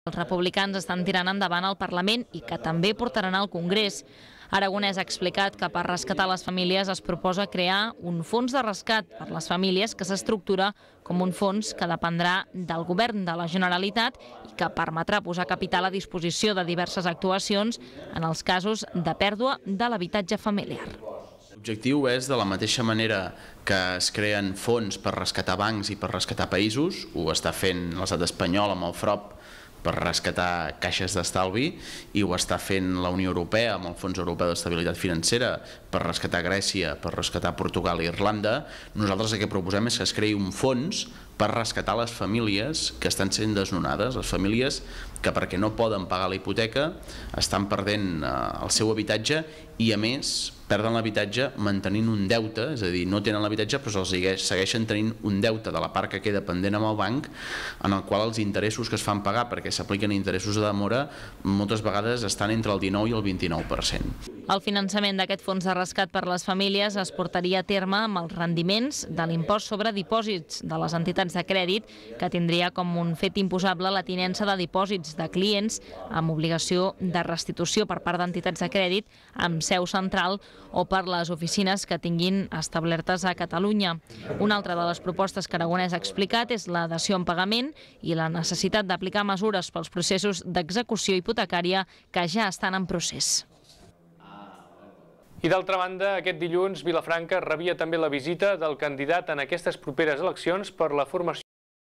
Els republicans estan tirant endavant al Parlament i que també portaran al Congrés. Aragonès ha explicat que per rescatar les famílies es proposa crear un fons de rescat per les famílies que s'estructura com un fons que dependrà del govern de la Generalitat i que permetrà posar capital a disposició de diverses actuacions en els casos de pèrdua de l'habitatge familiar. L'objectiu és, de la mateixa manera que es creen fons per rescatar bancs i per rescatar països, ho està fent l'estat espanyol amb el FROP per rescatar caixes d'estalvi i ho està fent la Unió Europea amb el Fons Europeu d'Estabilitat Financera per rescatar Grècia, per rescatar Portugal i Irlanda. Nosaltres el que proposem és que es creï un fons per rescatar les famílies que estan sent desnonades, les famílies que perquè no poden pagar la hipoteca estan perdent el seu habitatge i a més perden l'habitatge mantenint un deute, és a dir, no tenen l'habitatge però segueixen tenint un deute de la part que queda pendent amb el banc en el qual els interessos que es fan pagar perquè s'apliquen interessos de demora moltes vegades estan entre el 19 i el 29%. El finançament d'aquest fons de rescat per les famílies es portaria a terme amb els rendiments de l'impost sobre dipòsits de les entitats de crèdit, que tindria com un fet imposable la tinença de dipòsits de clients amb obligació de restitució per part d'entitats de crèdit amb seu central o per les oficines que tinguin establertes a Catalunya. Una altra de les propostes que Aragonès ha explicat és la dació en pagament i la necessitat d'aplicar mesures pels processos d'execució hipotecària que ja estan en procés. I d'altra banda, aquest dilluns Vilafranca rebia també la visita del candidat en aquestes properes eleccions per la formació